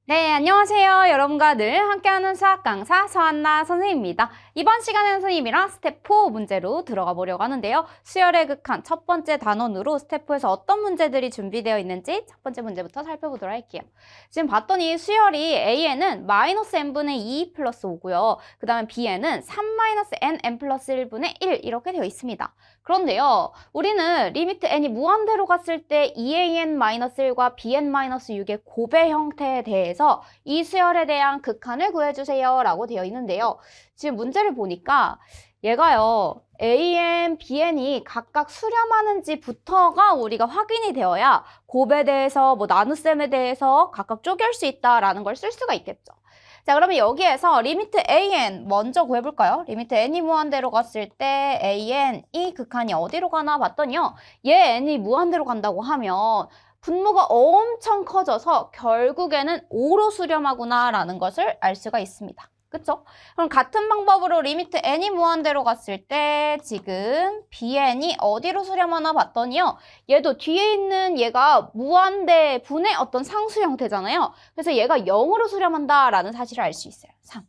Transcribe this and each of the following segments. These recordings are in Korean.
네, 안녕하세요. 여러분과 늘 함께하는 수학 강사 서한나 선생님입니다. 이번 시간에는 선생님이랑 스텝 4 문제로 들어가 보려고 하는데요. 수열의 극한 첫 번째 단원으로 스텝 4에서 어떤 문제들이 준비되어 있는지 첫 번째 문제부터 살펴보도록 할게요. 지금 봤더니 수열이 A에는 마이너스 n분의 2 플러스 5고요. 그 다음에 B에는 3 마이너스 n 플러스 1분의 1 이렇게 되어 있습니다. 그런데요, 우리는 리미트 n이 무한대로 갔을 때 2an-1과 bn-6의 고배 형태에 대해서 이 수열에 대한 극한을 구해주세요 라고 되어 있는데요. 지금 문제를 보니까 얘가요, an, bn이 각각 수렴하는지부터가 우리가 확인이 되어야 곱에 대해서 나눗셈에 대해서 각각 쪼갤 수 있다라는 걸 쓸 수가 있겠죠. 자, 그러면 여기에서 리미트 an 먼저 구해볼까요? 리미트 n이 무한대로 갔을 때 an이 극한이 어디로 가나 봤더니요. 얘 n이 무한대로 간다고 하면 분모가 엄청 커져서 결국에는 5로 수렴하구나 라는 것을 알 수가 있습니다. 그쵸? 그럼 같은 방법으로 리미트 n이 무한대로 갔을 때 지금 bn이 어디로 수렴하나 봤더니요. 얘도 뒤에 있는 얘가 무한대 분의 어떤 상수 형태잖아요. 그래서 얘가 0으로 수렴한다라는 사실을 알 수 있어요. 3.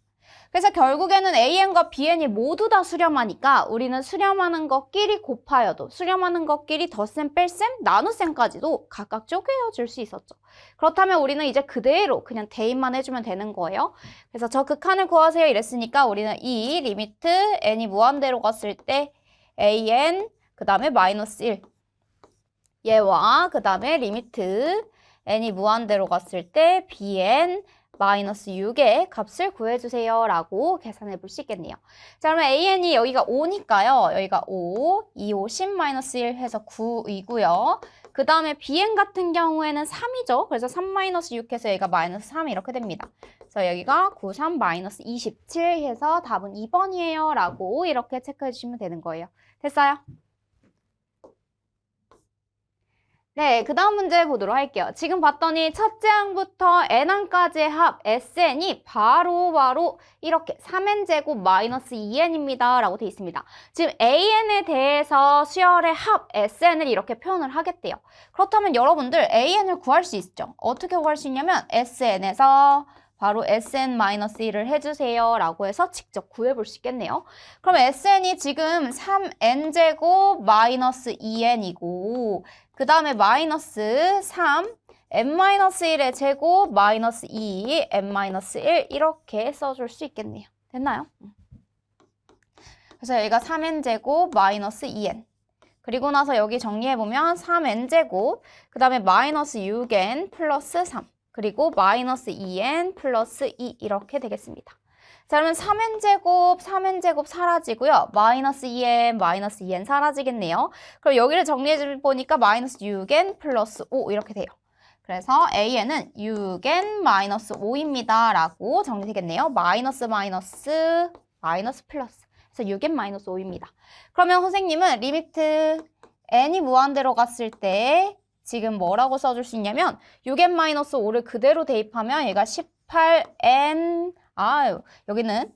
그래서 결국에는 an과 bn이 모두 다 수렴하니까 우리는 수렴하는 것끼리 곱하여도 수렴하는 것끼리 덧셈, 뺄셈, 나눗셈까지도 각각 쪼개어줄 수 있었죠. 그렇다면 우리는 이제 그대로 그냥 대입만 해주면 되는 거예요. 그래서 저 극한을 구하세요 이랬으니까 우리는 이 리미트 n이 무한대로 갔을 때 an 그 다음에 마이너스 1 얘와 그 다음에 리미트 n이 무한대로 갔을 때 bn 마이너스 6의 값을 구해주세요 라고 계산해 볼 수 있겠네요. 자, 그러면 an이 여기가 5니까요. 여기가 5, 2, 5, 10 마이너스 1 해서 9이고요. 그 다음에 bn 같은 경우에는 3이죠. 그래서 3 마이너스 6 해서 여기가 마이너스 3 이렇게 됩니다. 그래서 여기가 9, 3 마이너스 27 해서 답은 2번이에요 라고 이렇게 체크해 주시면 되는 거예요. 됐어요? 네, 그 다음 문제 보도록 할게요. 지금 봤더니 첫째 항부터 n항까지의 합 sn이 바로 이렇게 3n제곱 마이너스 2n입니다. 라고 되어 있습니다. 지금 an에 대해서 수열의 합 sn을 이렇게 표현을 하겠대요. 그렇다면 여러분들 an을 구할 수 있죠. 어떻게 구할 수 있냐면 sn에서 바로 sn-1을 해주세요 라고 해서 직접 구해볼 수 있겠네요. 그럼 sn이 지금 3n제곱 마이너스 2n이고 그 다음에 마이너스 3, n-1의 제곱 마이너스 2, n-1 이렇게 써줄 수 있겠네요. 됐나요? 그래서 여기가 3n제곱 마이너스 2n 그리고 나서 여기 정리해보면 3n제곱 그 다음에 마이너스 6n 플러스 3 그리고 마이너스 2n 플러스 2 이렇게 되겠습니다. 자, 그러면 3n제곱 사라지고요. 마이너스 2n, 마이너스 2n 사라지겠네요. 그럼 여기를 정리해 보니까 마이너스 6n 플러스 5 이렇게 돼요. 그래서 an은 6n 마이너스 5입니다. 라고 정리되겠네요. 마이너스 플러스. 그래서 6n 마이너스 5입니다. 그러면 선생님은 리미트 n이 무한대로 갔을 때 지금 뭐라고 써줄 수 있냐면 6n-5를 그대로 대입하면 얘가 18n 여기는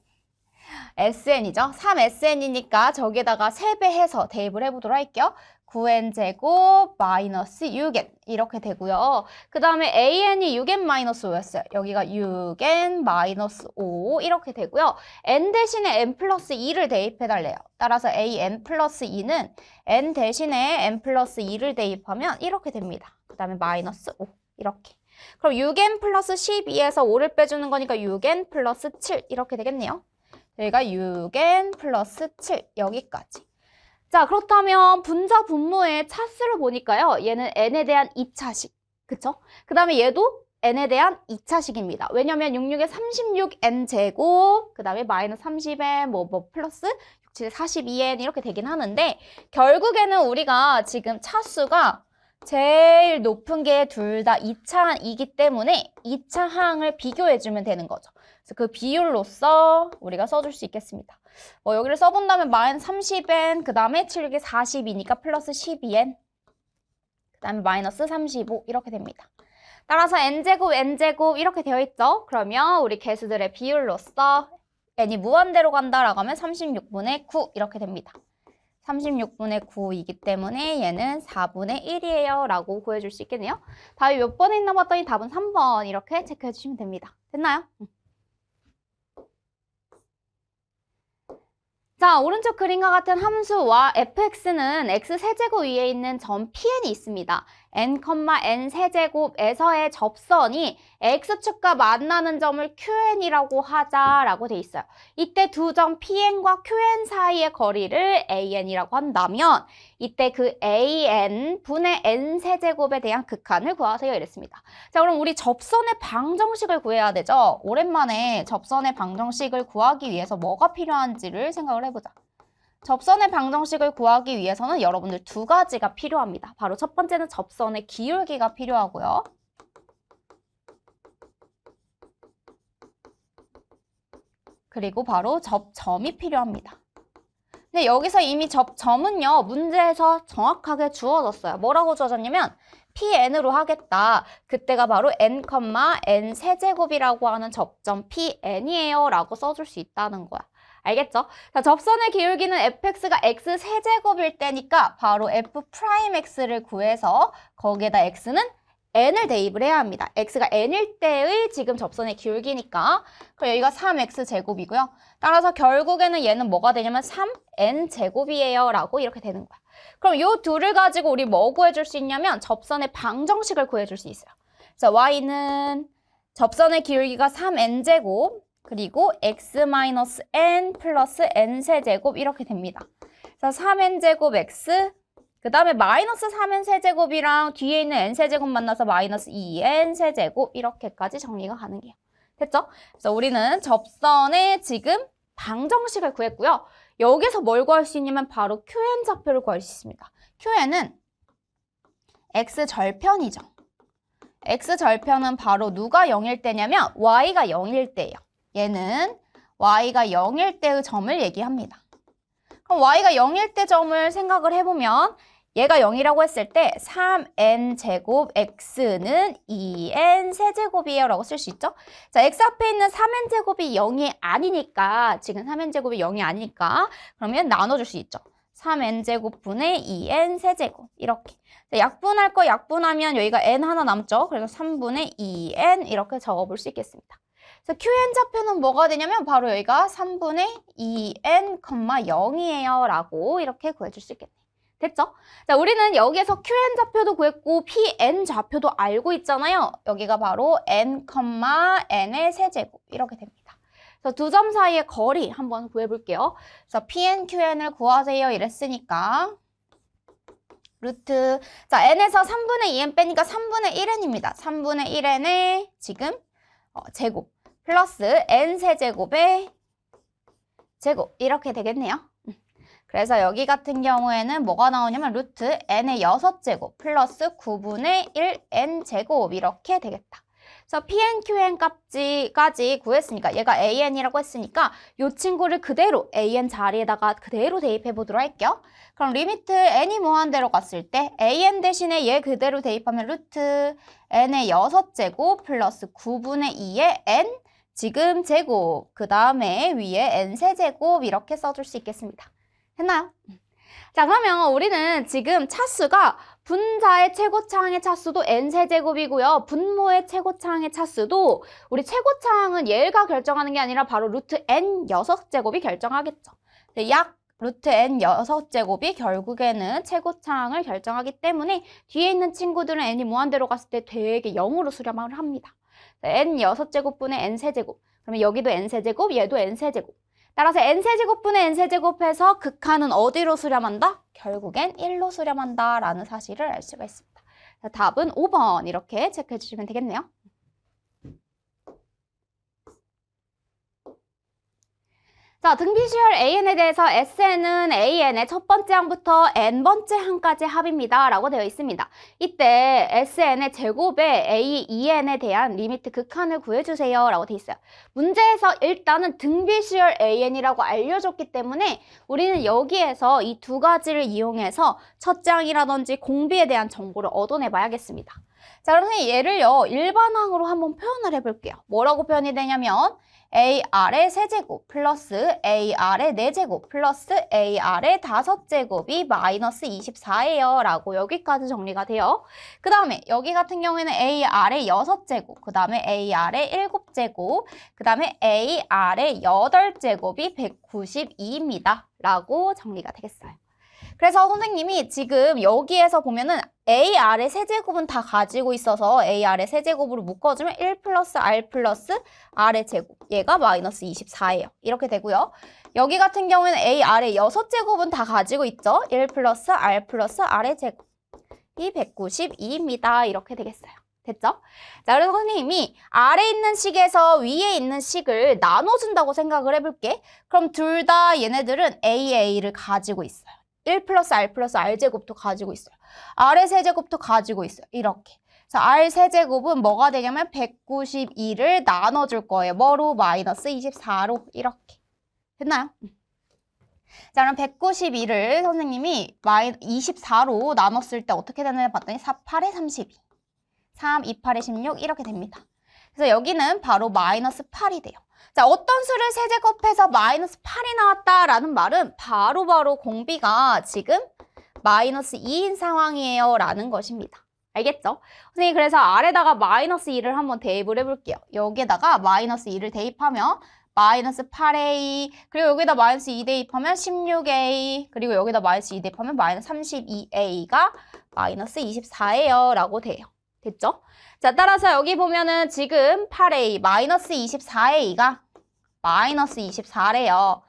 sn이죠. 3sn이니까 저기에다가 3배 해서 대입을 해보도록 할게요. 9n제곱 마이너스 6n 이렇게 되고요. 그 다음에 an이 6n-5였어요. 여기가 6n 마이너스 5 이렇게 되고요. n 대신에 n 플러스 2를 대입해달래요. 따라서 an 플러스 2는 n 대신에 n 플러스 2를 대입하면 이렇게 됩니다. 그 다음에 마이너스 5 이렇게. 그럼 6n 플러스 12에서 5를 빼주는 거니까 6n 플러스 7 이렇게 되겠네요. 여기가 6n 플러스 7 여기까지. 자, 그렇다면 분자 분모의 차수를 보니까요. 얘는 n에 대한 2차식. 그쵸? 그 다음에 얘도 n에 대한 2차식입니다. 왜냐면 66에 36n제곱, 그 다음에 마이너스 30n, 플러스 67에 42n 이렇게 되긴 하는데 결국에는 우리가 지금 차수가 제일 높은 게 둘 다 2차항이기 때문에 2차 항을 비교해주면 되는 거죠. 그래서 그 비율로서 우리가 써줄 수 있겠습니다. 여기를 써본다면 마이너스 30n, 그 다음에 7에 42니까 플러스 12n, 그 다음에 마이너스 35 이렇게 됩니다. 따라서 n제곱 이렇게 되어 있죠. 그러면 우리 개수들의 비율로서 n이 무한대로 간다라고 하면 36분의 9 이렇게 됩니다. 36분의 9이기 때문에 얘는 4분의 1이에요 라고 구해줄 수 있겠네요. 답이 몇 번에 있나 봤더니 답은 3번 이렇게 체크해 주시면 됩니다. 됐나요? 자, 오른쪽 그림과 같은 함수와 fx는 x세제곱 위에 있는 점 Pn이 있습니다. n, n 세제곱에서의 접선이 x축과 만나는 점을 Qn이라고 하자라고 돼 있어요. 이때 두 점 Pn과 Qn 사이의 거리를 an이라고 한다면 이때 그 an 분의 n 세제곱에 대한 극한을 구하세요 이랬습니다. 자, 그럼 우리 접선의 방정식을 구해야 되죠. 오랜만에 접선의 방정식을 구하기 위해서 뭐가 필요한지를 생각을 해보자. 접선의 방정식을 구하기 위해서는 여러분들 두 가지가 필요합니다. 바로 첫 번째는 접선의 기울기가 필요하고요. 그리고 바로 접점이 필요합니다. 근데 여기서 이미 접점은요, 문제에서 정확하게 주어졌어요. 뭐라고 주어졌냐면 Pn으로 하겠다. 그때가 바로 n, n 세제곱이라고 하는 접점 Pn이에요 라고 써줄 수 있다는 거야. 알겠죠? 자, 접선의 기울기는 fx가 x 세제곱일 때니까 바로 f'x를 구해서 거기에다 x는 n을 대입을 해야 합니다. x가 n일 때의 지금 접선의 기울기니까. 그럼 여기가 3x 제곱이고요. 따라서 결국에는 얘는 뭐가 되냐면 3n 제곱이에요 라고 이렇게 되는 거야. 그럼 이 둘을 가지고 우리 뭐 구해줄 수 있냐면 접선의 방정식을 구해줄 수 있어요. 자, y는 접선의 기울기가 3n 제곱 그리고 x-n 플러스 n 세제곱 이렇게 됩니다. 그래서 3n 제곱 x 그 다음에 마이너스 3n 세제곱이랑 뒤에 있는 n 세제곱 만나서 마이너스 2n 세제곱 이렇게까지 정리가 가능해요. 됐죠? 그래서 우리는 접선의 지금 방정식을 구했고요. 여기서 뭘 구할 수 있냐면 바로 QN 좌표를 구할 수 있습니다. QN은 x절편이죠. x절편은 바로 누가 0일 때냐면 y가 0일 때예요. 얘는 y가 0일 때의 점을 얘기합니다. 그럼 y가 0일 때 점을 생각을 해보면 얘가 0이라고 했을 때 3n 제곱 x는 2n 세제곱이에요 라고 쓸 수 있죠. 자, x 앞에 있는 3n 제곱이 0이 아니니까 지금 3n 제곱이 0이 아니니까 그러면 나눠줄 수 있죠. 3n 제곱분의 2n 세제곱 이렇게. 자, 약분할 거 약분하면 여기가 n 하나 남죠. 그래서 3분의 2n 이렇게 적어볼 수 있겠습니다. 그래서 QN 좌표는 뭐가 되냐면 바로 여기가 3분의 2n, 0이에요 라고 이렇게 구해줄 수 있겠네. 됐죠? 자, 우리는 여기에서 QN 좌표도 구했고 PN 좌표도 알고 있잖아요. 여기가 바로 n, n의 세제곱 이렇게 됩니다. 그래서 두 점 사이의 거리 한번 구해볼게요. 그래서 PN, QN을 구하세요 이랬으니까 루트 자 n에서 3분의 2n 빼니까 3분의 1n입니다. 3분의 1n의 지금 제곱 플러스 n 세제곱의 제곱 이렇게 되겠네요. 그래서 여기 같은 경우에는 뭐가 나오냐면 루트 n의 6제곱 플러스 9분의 1n 제곱 이렇게 되겠다. 그래서 pn, qn 값까지 구했으니까 얘가 an이라고 했으니까 이 친구를 그대로 an 자리에다가 그대로 대입해 보도록 할게요. 그럼 리미트 n이 무한대로 갔을 때 an 대신에 얘 그대로 대입하면 루트 n의 6제곱 플러스 9분의 2의 n 지금 제곱 그 다음에 위에 n 세제곱 이렇게 써줄 수 있겠습니다. 했나요? 자, 그러면 우리는 지금 차수가 분자의 최고차항의 차수도 n세제곱이고요. 분모의 최고차항의 차수도 우리 최고차항은 얘가 결정하는 게 아니라 바로 루트 n 6제곱이 결정하겠죠. 약 루트 n 6제곱이 결국에는 최고차항을 결정하기 때문에 뒤에 있는 친구들은 n이 무한대로 갔을 때 되게 0으로 수렴을 합니다. n 6제곱분의 n세제곱. 그러면 여기도 n세제곱, 얘도 n세제곱. 따라서 n세제곱분의 n세제곱해서 극한은 어디로 수렴한다? 결국엔 1로 수렴한다 라는 사실을 알 수가 있습니다. 답은 5번 이렇게 체크해 주시면 되겠네요. 자, 등비주얼 AN에 대해서 SN은 AN의 첫 번째 항부터 n번째 항까지 합입니다 라고 되어 있습니다. 이때 SN의 제곱에 A, EN에 대한 리미트 극한을 구해주세요 라고 되어 있어요. 문제에서 일단은 등비주얼 AN이라고 알려줬기 때문에 우리는 여기에서 이 두 가지를 이용해서 첫째 항이라든지 공비에 대한 정보를 얻어내 봐야겠습니다. 자, 그럼 선생님 얘를요, 일반항으로 한번 표현을 해볼게요. 뭐라고 표현이 되냐면 AR의 세제곱 플러스 AR의 4제곱 플러스 AR의 5제곱이 마이너스 24예요. 라고 여기까지 정리가 돼요. 그 다음에 여기 같은 경우에는 AR의 6제곱, 그 다음에 AR의 7제곱, 그 다음에 AR의 8제곱이 192입니다. 라고 정리가 되겠어요. 그래서 선생님이 지금 여기에서 보면은 AR의 세제곱은 다 가지고 있어서 AR의 세제곱으로 묶어주면 1 플러스 R 플러스 R의 제곱. 얘가 마이너스 24예요. 이렇게 되고요. 여기 같은 경우에는 AR의 6제곱은 다 가지고 있죠. 1 플러스 R 플러스 R의 제곱. 이 192입니다. 이렇게 되겠어요. 됐죠? 자, 그래서 선생님이 아래 있는 식에서 위에 있는 식을 나눠준다고 생각을 해볼게. 그럼 둘 다 얘네들은 AA를 가지고 있어요. 1 플러스 R 플러스 R제곱도 가지고 있어요. R의 세제곱도 가지고 있어요. 이렇게. 자, R 세제곱은 뭐가 되냐면 192를 나눠줄 거예요. 뭐로? 마이너스 24로. 이렇게. 됐나요? 자, 그럼 192를 선생님이 24로 나눴을 때 어떻게 되느냐 봤더니 4, 8에 32. 3, 2, 8에 16 이렇게 됩니다. 그래서 여기는 바로 마이너스 8이 돼요. 자, 어떤 수를 세제곱해서 마이너스 8이 나왔다라는 말은 바로바로 공비가 지금 마이너스 2인 상황이에요 라는 것입니다. 알겠죠? 선생님 그래서 아래다가 마이너스 2를 한번 대입을 해볼게요. 여기에다가 마이너스 2를 대입하면 마이너스 8a, 그리고 여기다 마이너스 2 대입하면 16a, 그리고 여기다 마이너스 2 대입하면 마이너스 32a가 마이너스 24예요 라고 돼요. 됐죠? 자, 따라서 여기 보면은 지금 8a 마이너스 24a가 마이너스 24래요.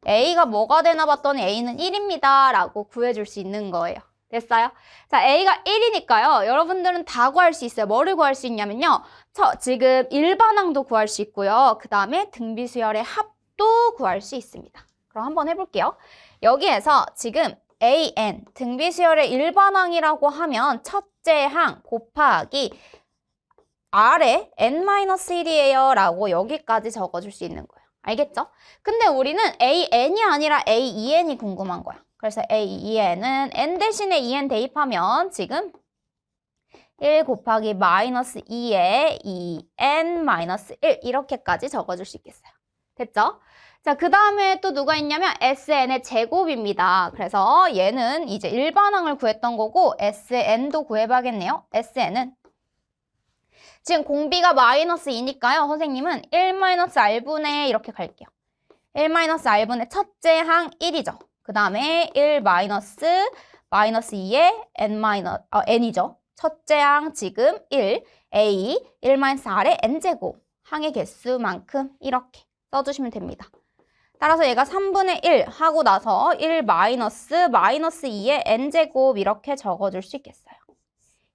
a가 뭐가 되나 봤더니 a는 1입니다. 라고 구해줄 수 있는 거예요. 됐어요? 자, a가 1이니까요. 여러분들은 다 구할 수 있어요. 뭐를 구할 수 있냐면요. 지금 일반항도 구할 수 있고요. 그 다음에 등비수열의 합도 구할 수 있습니다. 그럼 한번 해볼게요. 여기에서 지금 an, 등비수열의 일반항이라고 하면 첫째 항 곱하기 r의 n-1이에요 라고 여기까지 적어줄 수 있는 거예요. 알겠죠? 근데 우리는 an이 아니라 aen이 궁금한 거야. 그래서 aen은 n 대신에 en 대입하면 지금 1 곱하기 마이너스 2에 2n 마이너스 1 이렇게까지 적어줄 수 있겠어요. 됐죠? 자, 그 다음에 또 누가 있냐면 sn의 제곱입니다. 그래서 얘는 이제 일반항을 구했던 거고 sn도 구해봐야겠네요. sn은 지금 공비가 마이너스 2니까요. 선생님은 1-r분의 이렇게 갈게요. 1-r분의 첫째 항 1이죠. 그 다음에 1 마이너스 2에 n이죠. 첫째 항 지금 1, a 1-r의 n제곱 항의 개수만큼 이렇게 써주시면 됩니다. 따라서 얘가 3분의 1 하고 나서 1 마이너스 2의 n제곱 이렇게 적어줄 수 있겠어요.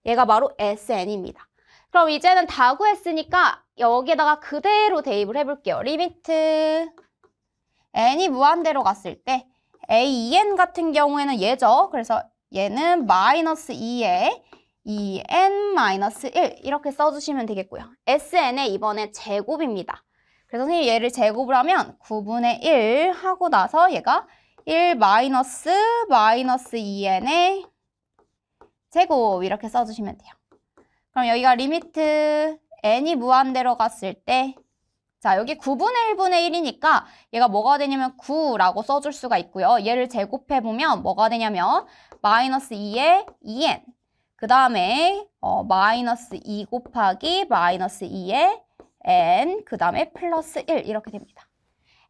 얘가 바로 sn입니다. 그럼 이제는 다 구했으니까 여기에다가 그대로 대입을 해볼게요. 리미트 n이 무한대로 갔을 때 a2n 같은 경우에는 얘죠. 그래서 얘는 마이너스 2에 2n-1 이렇게 써주시면 되겠고요. sn의 이번에 제곱입니다. 그래서 선생님 얘를 제곱을 하면 9분의 1 하고 나서 얘가 1 마이너스 2n의 제곱 이렇게 써주시면 돼요. 그럼 여기가 리미트 n이 무한대로 갔을 때 자, 여기 9분의 1분의 1이니까 얘가 뭐가 되냐면 9라고 써줄 수가 있고요. 얘를 제곱해보면 뭐가 되냐면 마이너스 2에 2n 그 다음에 마이너스 2 곱하기 마이너스 2에 n 그 다음에 플러스 1 이렇게 됩니다.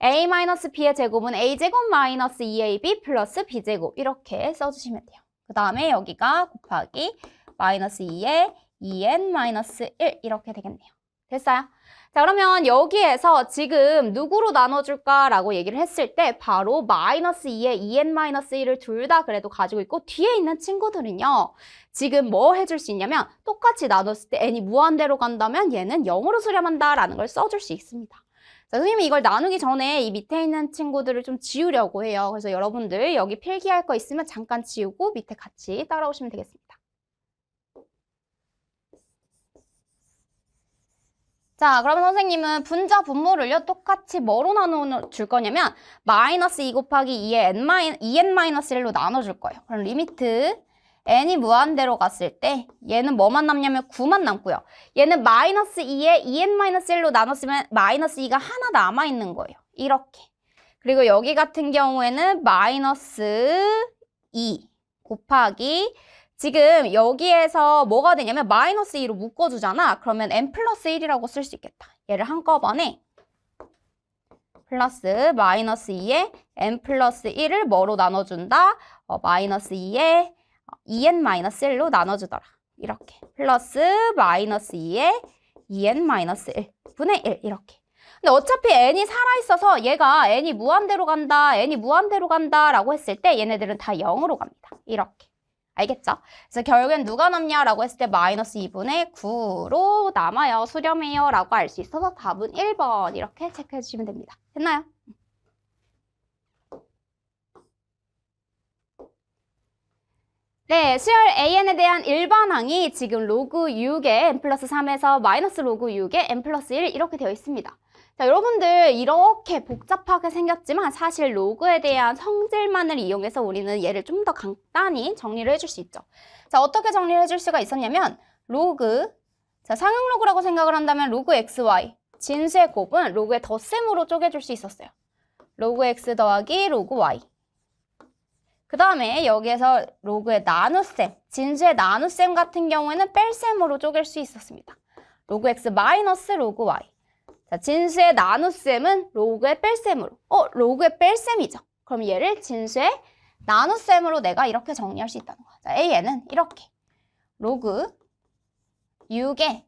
a-b의 제곱은 a제곱 마이너스 2ab 플러스 b제곱 이렇게 써주시면 돼요. 그 다음에 여기가 곱하기 마이너스 2에 2n-1 이렇게 되겠네요. 됐어요? 자, 그러면 여기에서 지금 누구로 나눠줄까라고 얘기를 했을 때 바로 마이너스 2에 2n-1을 둘 다 그래도 가지고 있고 뒤에 있는 친구들은요. 지금 뭐 해줄 수 있냐면 똑같이 나눴을 때 n이 무한대로 간다면 얘는 0으로 수렴한다라는 걸 써줄 수 있습니다. 자, 선생님이 이걸 나누기 전에 이 밑에 있는 친구들을 좀 지우려고 해요. 그래서 여러분들 여기 필기할 거 있으면 잠깐 지우고 밑에 같이 따라오시면 되겠습니다. 자, 그러면 선생님은 분자 분모를요 똑같이 뭐로 나눠줄 거냐면 마이너스 2 곱하기 2의 2n-1로 나눠줄 거예요. 그럼 리미트 n이 무한대로 갔을 때 얘는 뭐만 남냐면 9만 남고요. 얘는 마이너스 2에 2n-1로 나눴으면 마이너스 2가 하나 남아있는 거예요. 이렇게. 그리고 여기 같은 경우에는 마이너스 2 곱하기 지금 여기에서 뭐가 되냐면 마이너스 2로 묶어주잖아. 그러면 n 플러스 1이라고 쓸 수 있겠다. 얘를 한꺼번에 플러스 마이너스 2에 n 플러스 1을 뭐로 나눠준다? 마이너스 2에 2n-1로 나눠주더라. 이렇게. 플러스 마이너스 2에 2n-1 분의 1 이렇게. 근데 어차피 n이 살아있어서 얘가 n이 무한대로 간다, n이 무한대로 간다 라고 했을 때 얘네들은 다 0으로 갑니다. 이렇게. 알겠죠? 그래서 결국엔 누가 남냐라고 했을 때 마이너스 2분의 9로 남아요. 수렴해요 라고 알 수 있어서 답은 1번 이렇게 체크해 주시면 됩니다. 됐나요? 네, 수열 AN에 대한 일반항이 지금 로그 6의 n 플러스 3에서 마이너스 로그 6의 n 플러스 1 이렇게 되어 있습니다. 자, 여러분들 이렇게 복잡하게 생겼지만 사실 로그에 대한 성질만을 이용해서 우리는 얘를 좀 더 간단히 정리를 해줄 수 있죠. 자, 어떻게 정리를 해줄 수가 있었냐면 로그, 자, 상응 로그라고 생각을 한다면 로그 xy, 진수의 곱은 로그의 덧셈으로 쪼개줄 수 있었어요. 로그 x 더하기 로그 y. 그 다음에 여기에서 로그의 나눗셈, 진수의 나눗셈 같은 경우에는 뺄셈으로 쪼갤 수 있었습니다. 로그 x 마이너스 로그 y. 자, 진수의 나눗셈은 로그의 뺄셈으로. 로그의 뺄셈이죠. 그럼 얘를 진수의 나눗셈으로 내가 이렇게 정리할 수 있다는 거야. 자, AN은 이렇게. 로그 6에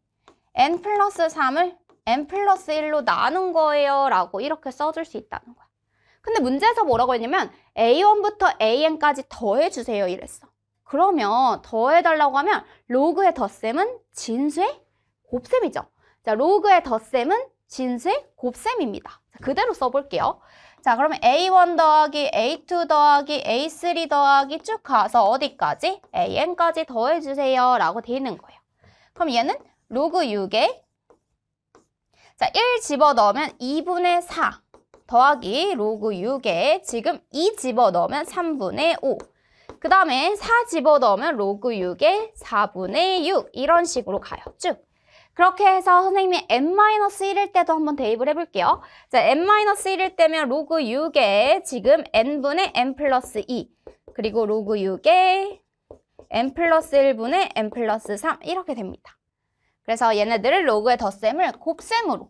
n 플러스 3을 n 플러스 1로 나눈 거예요. 라고 이렇게 써줄 수 있다는 거야. 근데 문제에서 뭐라고 했냐면 A1부터 AN까지 더해주세요 이랬어. 그러면 더해달라고 하면 로그의 덧셈은 진수의 곱셈이죠. 자, 로그의 덧셈은 진수의 곱셈입니다. 자, 그대로 써볼게요. 자, 그러면 A1 더하기 A2 더하기 A3 더하기 쭉 가서 어디까지? AN까지 더해주세요 라고 돼 있는 거예요. 그럼 얘는 로그 6에 자, 1 집어넣으면 2분의 4 더하기 로그 6에 지금 2 집어넣으면 3분의 5. 그 다음에 4 집어넣으면 로그 6에 4분의 6 이런 식으로 가요. 쭉. 그렇게 해서 선생님이 n-1일 때도 한번 대입을 해볼게요. 자, n-1일 때면 로그 6에 지금 n분의 n 플러스 2 그리고 로그 6에 n 플러스 1분의 n 플러스 3 이렇게 됩니다. 그래서 얘네들을 로그의 덧셈을 곱셈으로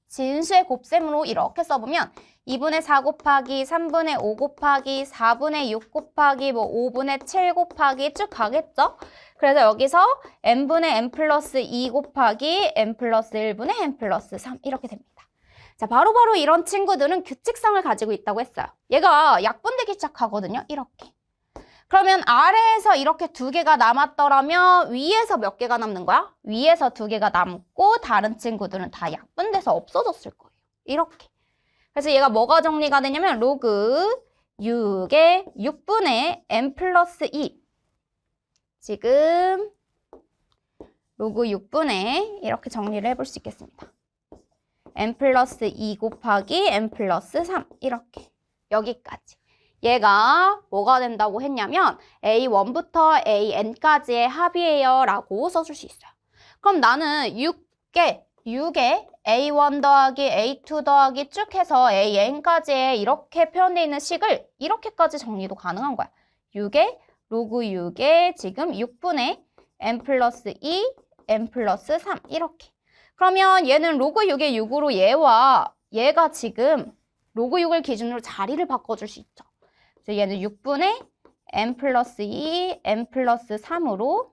진수의 곱셈으로 이렇게 써보면 2분의 4 곱하기 3분의 5 곱하기 4분의 6 곱하기 5분의 7 곱하기 쭉 가겠죠? 그래서 여기서 n분의 n 플러스 2 곱하기 n 플러스 1분의 n 플러스 3 이렇게 됩니다. 자, 바로바로 이런 친구들은 규칙성을 가지고 있다고 했어요. 얘가 약분되기 시작하거든요. 이렇게. 그러면 아래에서 이렇게 두 개가 남았더라면 위에서 몇 개가 남는 거야? 위에서 두 개가 남고 다른 친구들은 다 약분돼서 없어졌을 거예요. 이렇게. 그래서 얘가 뭐가 정리가 되냐면 로그 6의 6분의 n 플러스 2 지금 로그 6분의 이렇게 정리를 해볼 수 있겠습니다. n 플러스 2 곱하기 n 플러스 3 이렇게 여기까지. 얘가 뭐가 된다고 했냐면 A1부터 AN까지의 합이에요 라고 써줄 수 있어요. 그럼 나는 6에 A1 더하기 A2 더하기 쭉 해서 AN까지의 이렇게 표현되어 있는 식을 이렇게까지 정리도 가능한 거야. 6에 로그 6에 지금 6분의 n 플러스 2, n 플러스 3 이렇게. 그러면 얘는 로그 6의 6으로 얘와 얘가 지금 로그 6을 기준으로 자리를 바꿔줄 수 있죠. 그래서 얘는 6분의 n 플러스 2, n 플러스 3으로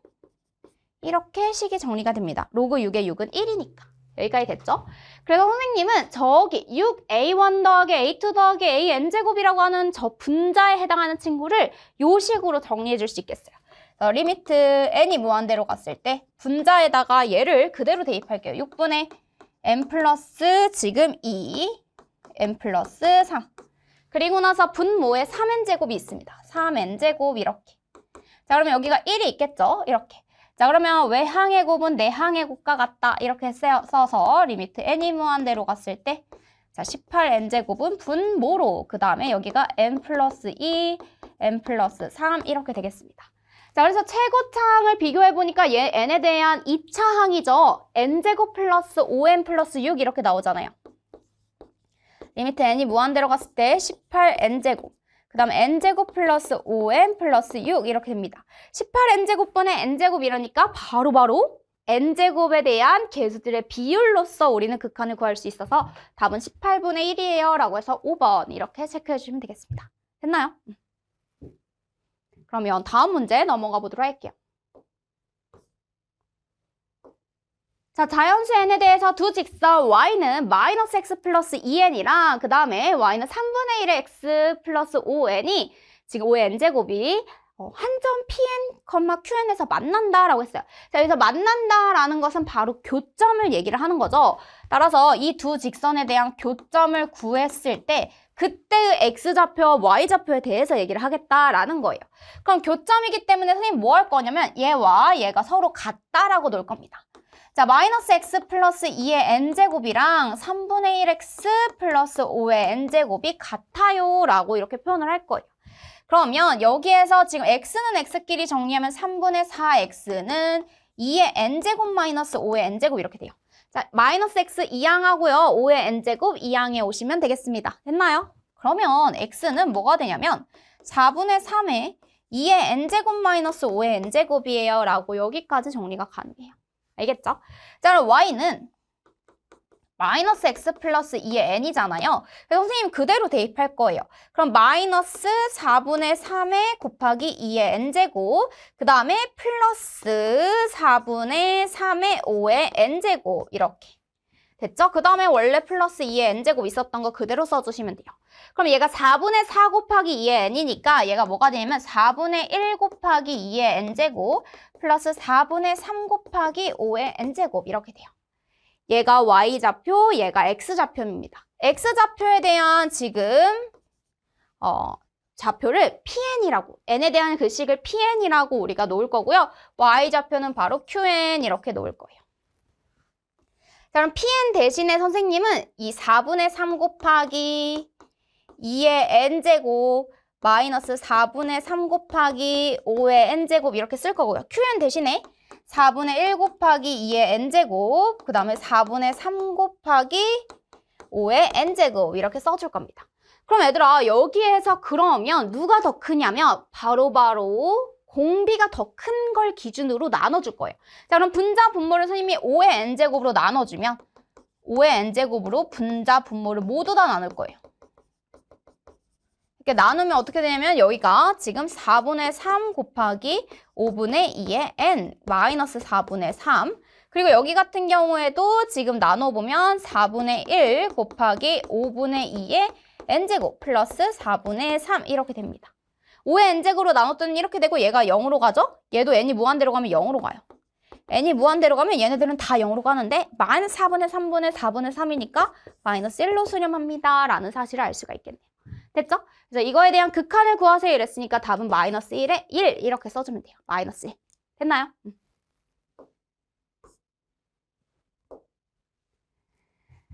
이렇게 식이 정리가 됩니다. 로그 6의 6은 1이니까. 여기까지 됐죠? 그래서 선생님은 저기 6a1 더하기 a2 더하기 an제곱이라고 하는 저 분자에 해당하는 친구를 요 식으로 정리해 줄 수 있겠어요. 리미트 n이 무한대로 갔을 때 분자에다가 얘를 그대로 대입할게요. 6분의 n 플러스 지금 2, n 플러스 3. 그리고 나서 분모에 3n제곱이 있습니다. 3n제곱 이렇게. 자, 그러면 여기가 1이 있겠죠? 이렇게. 자, 그러면 외항의 곱은 내항의 곱과 같다. 이렇게 써서 리미트 n이 무한대로 갔을 때 자, 18n제곱은 분모로 그 다음에 여기가 n 플러스 2, n 플러스 3 이렇게 되겠습니다. 자, 그래서 최고차항을 비교해보니까 얘 n에 대한 2차항이죠. n제곱 플러스 5n 플러스 6 이렇게 나오잖아요. 리미트 n이 무한대로 갔을 때 18n제곱. 그 다음에 n제곱 플러스 5n 플러스 6 이렇게 됩니다. 18n제곱분의 n제곱 이러니까 바로바로 n제곱에 대한 개수들의 비율로서 우리는 극한을 구할 수 있어서 답은 18분의 1이에요 라고 해서 5번 이렇게 체크해 주시면 되겠습니다. 됐나요? 그러면 다음 문제 넘어가 보도록 할게요. 자, 자연수 n에 대해서 두 직선 y는 마이너스 x 플러스 2n이랑 그 다음에 y는 3분의 1의 x 플러스 5n이 지금 5n제곱이 한 점 pn, qn에서 만난다라고 했어요. 자, 여기서 만난다라는 것은 바로 교점을 얘기를 하는 거죠. 따라서 이 두 직선에 대한 교점을 구했을 때 그때의 x좌표와 y좌표에 대해서 얘기를 하겠다라는 거예요. 그럼 교점이기 때문에 선생님 뭐 할 거냐면 얘와 얘가 서로 같다라고 놓을 겁니다. 자, 마이너스 x 플러스 2의 n제곱이랑 3분의 1x 플러스 5의 n제곱이 같아요 라고 이렇게 표현을 할 거예요. 그러면 여기에서 지금 x는 x끼리 정리하면 3분의 4x는 2의 n제곱 마이너스 5의 n제곱 이렇게 돼요. 자, 마이너스 x 2항하고요. 5의 n제곱 2항에 오시면 되겠습니다. 됐나요? 그러면 x는 뭐가 되냐면 4분의 3의 2의 n제곱 마이너스 5의 n제곱이에요 라고 여기까지 정리가 가능해요. 알겠죠? 자, 그럼 y는 마이너스 x 플러스 2의 n이잖아요. 그래서 선생님 그대로 대입할 거예요. 그럼 마이너스 4분의 3의 곱하기 2의 n제곱, 그 다음에 플러스 4분의 3의 5의 n제곱 이렇게. 됐죠? 그 다음에 원래 플러스 2의 n제곱 있었던 거 그대로 써주시면 돼요. 그럼 얘가 4분의 4 곱하기 2의 n이니까 얘가 뭐가 되냐면 4분의 1 곱하기 2의 n제곱 플러스 4분의 3 곱하기 5의 n제곱 이렇게 돼요. 얘가 y좌표, 얘가 x좌표입니다. x좌표에 대한 지금 좌표를 pn이라고, n에 대한 글씨를 pn이라고 우리가 놓을 거고요. y좌표는 바로 qn 이렇게 놓을 거예요. 자, 그럼 pn 대신에 선생님은 이 4분의 3 곱하기 2의 n제곱 마이너스 4분의 3 곱하기 5의 n제곱 이렇게 쓸 거고요. qn 대신에 4분의 1 곱하기 2의 n제곱, 그 다음에 4분의 3 곱하기 5의 n제곱 이렇게 써줄 겁니다. 그럼 얘들아 여기에서 그러면 누가 더 크냐면 바로바로 공비가 더 큰 걸 기준으로 나눠줄 거예요. 자, 그럼 분자 분모를 선생님이 5의 n제곱으로 나눠주면 5의 n제곱으로 분자 분모를 모두 다 나눌 거예요. 이렇게 나누면 어떻게 되냐면 여기가 지금 4분의 3 곱하기 5분의 2의 n 마이너스 4분의 3 그리고 여기 같은 경우에도 지금 나눠보면 4분의 1 곱하기 5분의 2의 n제곱 플러스 4분의 3 이렇게 됩니다. 5의 n제곱으로 나눴더니 이렇게 되고 얘가 0으로 가죠? 얘도 n이 무한대로 가면 0으로 가요. n이 무한대로 가면 얘네들은 다 0으로 가는데 마이너스 4분의 3분의 4분의 3이니까 마이너스 1로 수렴합니다 라는 사실을 알 수가 있겠네요. 됐죠? 그래서 이거에 대한 극한을 구하세요 이랬으니까 답은 마이너스 1에 1 이렇게 써주면 돼요. 마이너스 1. 됐나요?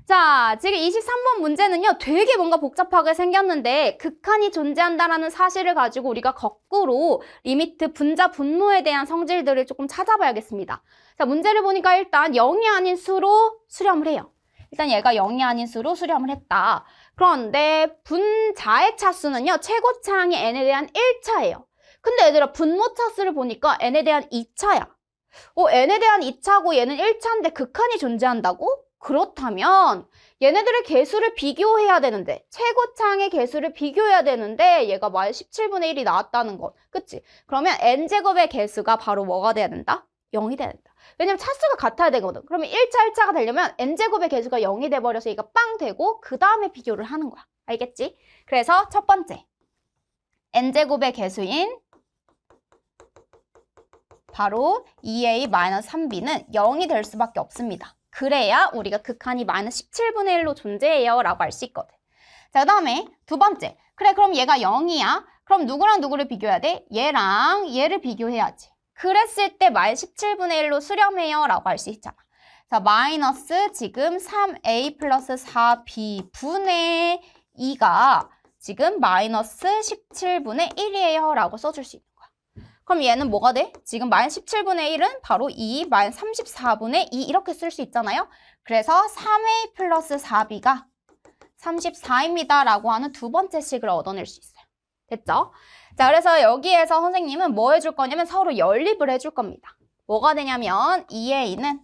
자, 지금 23번 문제는요. 되게 뭔가 복잡하게 생겼는데 극한이 존재한다라는 사실을 가지고 우리가 거꾸로 리미트 분자 분모에 대한 성질들을 조금 찾아봐야겠습니다. 자, 문제를 보니까 일단 0이 아닌 수로 수렴을 해요. 일단 얘가 0이 아닌 수로 수렴을 했다. 그런데 분자의 차수는요. 최고차항이 n에 대한 1차예요. 근데 얘들아 분모 차수를 보니까 n에 대한 2차야. n에 대한 2차고 얘는 1차인데 극한이 존재한다고? 그렇다면 얘네들의 개수를 비교해야 되는데 최고차항의 개수를 비교해야 되는데 얘가 17분의 1이 나왔다는 것. 그치? 그러면 n제곱의 개수가 바로 뭐가 돼야 된다? 0이 돼야 된다. 왜냐면 차수가 같아야 되거든. 그러면 1차가 되려면 n제곱의 개수가 0이 돼버려서 얘가 빵 되고 그 다음에 비교를 하는 거야. 알겠지? 그래서 첫 번째 n제곱의 개수인 바로 2a-3b는 0이 될 수밖에 없습니다. 그래야 우리가 극한이 마이너스 17분의 1로 존재해요 라고 알 수 있거든. 자, 그 다음에 두 번째. 그래, 그럼 얘가 0이야. 그럼 누구랑 누구를 비교해야 돼? 얘랑 얘를 비교해야지. 그랬을 때 마이너스 17분의 1로 수렴해요 라고 할 수 있잖아. 자, 마이너스 지금 3a 플러스 4b 분의 2가 지금 마이너스 17분의 1이에요 라고 써줄 수 있는 거야. 그럼 얘는 뭐가 돼? 지금 마이너스 17분의 1은 바로 2 마이너스 34분의 2 이렇게 쓸 수 있잖아요. 그래서 3a 플러스 4b가 34입니다 라고 하는 두 번째 식을 얻어낼 수 있어요. 됐죠? 자, 그래서 여기에서 선생님은 뭐 해줄 거냐면 서로 연립을 해줄 겁니다. 뭐가 되냐면 2a는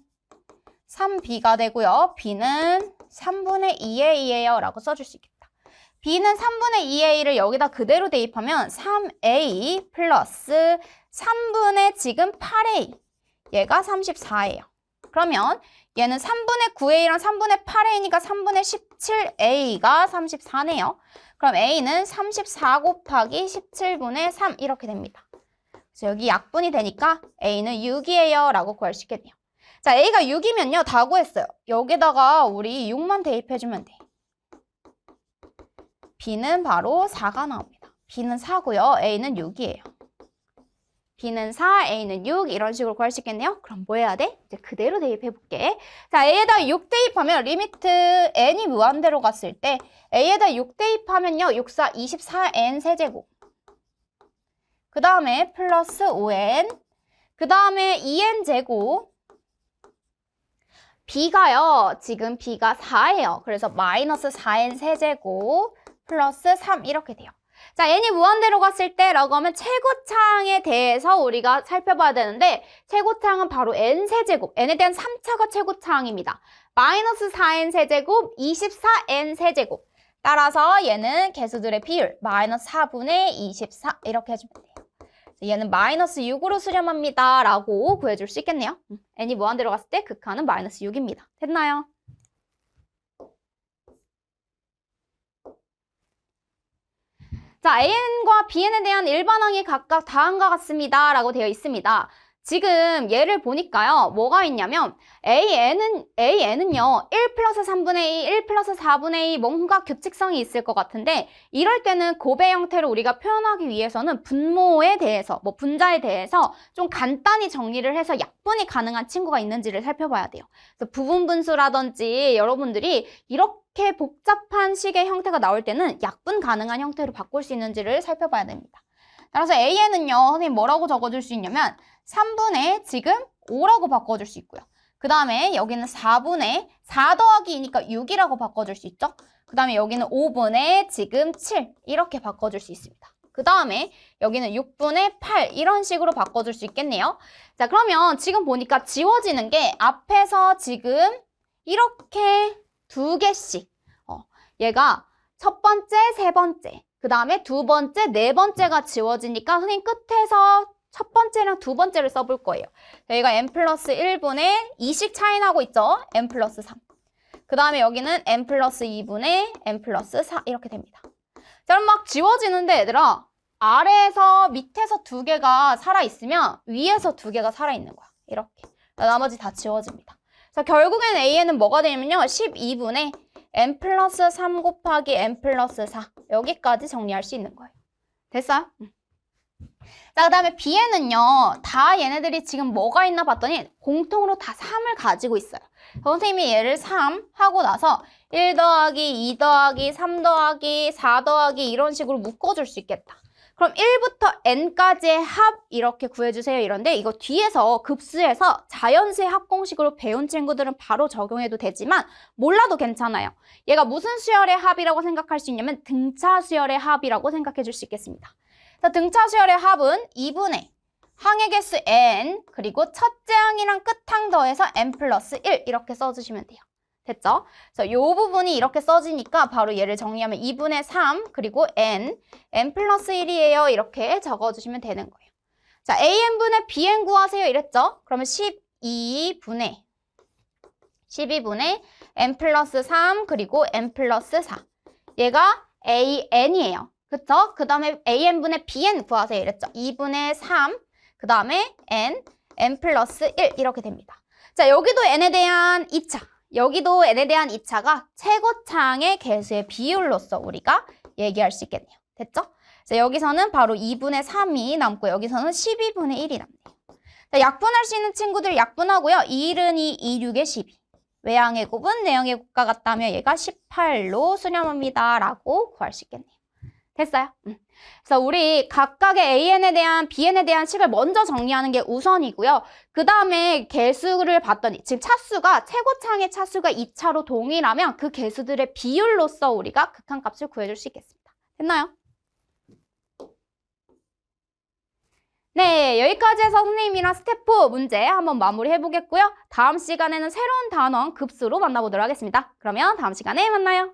3b가 되고요. b는 3분의 2a예요 라고 써줄 수 있겠다. b는 3분의 2a를 여기다 그대로 대입하면 3a 플러스 3분의 지금 8a 얘가 34예요. 그러면 얘는 3분의 9a랑 3분의 8a니까 3분의 17a가 34네요. 그럼 a는 34 곱하기 17분의 3 이렇게 됩니다. 그래서 여기 약분이 되니까 a는 6이에요 라고 구할 수 있겠네요. 자, a가 6이면요 다 구했어요. 여기다가 우리 6만 대입해주면 돼. b는 바로 4가 나옵니다. b는 4고요. a는 6이에요. b는 4, a는 6 이런 식으로 구할 수 있겠네요. 그럼 뭐 해야 돼? 이제 그대로 대입해볼게. 자, a에다 6 대입하면 리미트 n이 무한대로 갔을 때 a에다 6 대입하면요. 6, 4, 24n 세제곱. 그 다음에 플러스 5n. 그 다음에 2n 제곱. b가요. 지금 b가 4예요. 그래서 마이너스 4n 세제곱 플러스 3 이렇게 돼요. 자, n이 무한대로 갔을 때라고 하면 최고차항에 대해서 우리가 살펴봐야 되는데 최고차항은 바로 n세제곱, n에 대한 3차가 최고차항입니다. 마이너스 4n 세제곱, 24n 세제곱. 따라서 얘는 개수들의 비율 마이너스 4분의 24 이렇게 해주면 돼요. 얘는 마이너스 6으로 수렴합니다 라고 구해줄 수 있겠네요. n이 무한대로 갔을 때 극한은 마이너스 6입니다. 됐나요? 자, an과 bn에 대한 일반항이 각각 다음과 같습니다 라고 되어 있습니다. 지금 얘를 보니까요. 뭐가 있냐면 an은요. 1 플러스 3분의 2, 1 플러스 4분의 2 뭔가 규칙성이 있을 것 같은데 이럴 때는 곱의 형태로 우리가 표현하기 위해서는 분모에 대해서, 분자에 대해서 좀 간단히 정리를 해서 약분이 가능한 친구가 있는지를 살펴봐야 돼요. 그래서 부분분수라든지 여러분들이 이렇게 복잡한 식의 형태가 나올 때는 약분 가능한 형태로 바꿀 수 있는지를 살펴봐야 됩니다. 따라서 an은요. 선생님 뭐라고 적어줄 수 있냐면 3분의 지금 5라고 바꿔줄 수 있고요. 그 다음에 여기는 4분의 4 더하기 2니까 6이라고 바꿔줄 수 있죠. 그 다음에 여기는 5분의 지금 7 이렇게 바꿔줄 수 있습니다. 그 다음에 여기는 6분의 8 이런 식으로 바꿔줄 수 있겠네요. 자, 그러면 지금 보니까 지워지는 게 앞에서 지금 이렇게 두 개씩 얘가 첫 번째, 세 번째, 그 다음에 두 번째, 네 번째가 지워지니까 선생님 끝에서 첫 번째랑 두 번째를 써볼 거예요. 여기가 n 플러스 1분의 2씩 차이 나고 있죠? n 플러스 3. 그 다음에 여기는 n 플러스 2분의 n 플러스 4 이렇게 됩니다. 자, 그럼 막 지워지는데 얘들아 아래에서 밑에서 두 개가 살아있으면 위에서 두 개가 살아있는 거야. 이렇게. 나머지 다 지워집니다. 자, 결국엔 a는 뭐가 되냐면요. 12분의 n 플러스 3 곱하기 n 플러스 4 여기까지 정리할 수 있는 거예요. 됐어요? 자, 그 다음에 b에는요. 다 얘네들이 지금 뭐가 있나 봤더니 공통으로 다 3을 가지고 있어요. 선생님이 얘를 3 하고 나서 1 더하기 2 더하기 3 더하기 4 더하기 이런 식으로 묶어줄 수 있겠다. 그럼 1부터 n까지의 합 이렇게 구해주세요 이런데 이거 뒤에서 급수에서 자연수의 합공식으로 배운 친구들은 바로 적용해도 되지만 몰라도 괜찮아요. 얘가 무슨 수열의 합이라고 생각할 수 있냐면 등차 수열의 합이라고 생각해 줄 수 있겠습니다. 자, 등차 수열의 합은 2분의 항의 개수 n 그리고 첫째 항이랑 끝항 더해서 n 플러스 1 이렇게 써주시면 돼요. 됐죠? 그래서 이 부분이 이렇게 써지니까 바로 얘를 정리하면 2분의 3 그리고 n 플러스 1이에요. 이렇게 적어주시면 되는 거예요. 자, an분의 bn 구하세요 이랬죠? 그러면 12분의 n 플러스 3 그리고 n 플러스 4 얘가 an이에요. 그쵸? 그 다음에 an분의 bn 구하세요 이랬죠? 2분의 3 그 다음에 n 플러스 1 이렇게 됩니다. 자, 여기도 n에 대한 2차 여기도 n에 대한 2차가 최고차항의 개수의 비율로서 우리가 얘기할 수 있겠네요. 됐죠? 자, 여기서는 바로 2분의 3이 남고 여기서는 12분의 1이 남네요. 자, 약분할 수 있는 친구들 약분하고요. 2일은 2, 2, 6에 12. 외항의 곱은 내항의 곱과 같다며 얘가 18로 수렴합니다. 라고 구할 수 있겠네요. 됐어요? 그래서 우리 각각의 AN에 대한 BN에 대한 식을 먼저 정리하는 게 우선이고요. 그 다음에 개수를 봤더니 지금 차수가 최고창의 차수가 2차로 동일하면 그 개수들의 비율로서 우리가 극한값을 구해줄 수 있겠습니다. 됐나요? 네, 여기까지 해서 선생님이랑 스텝 4 문제 한번 마무리해 보겠고요. 다음 시간에는 새로운 단원 급수로 만나보도록 하겠습니다. 그러면 다음 시간에 만나요.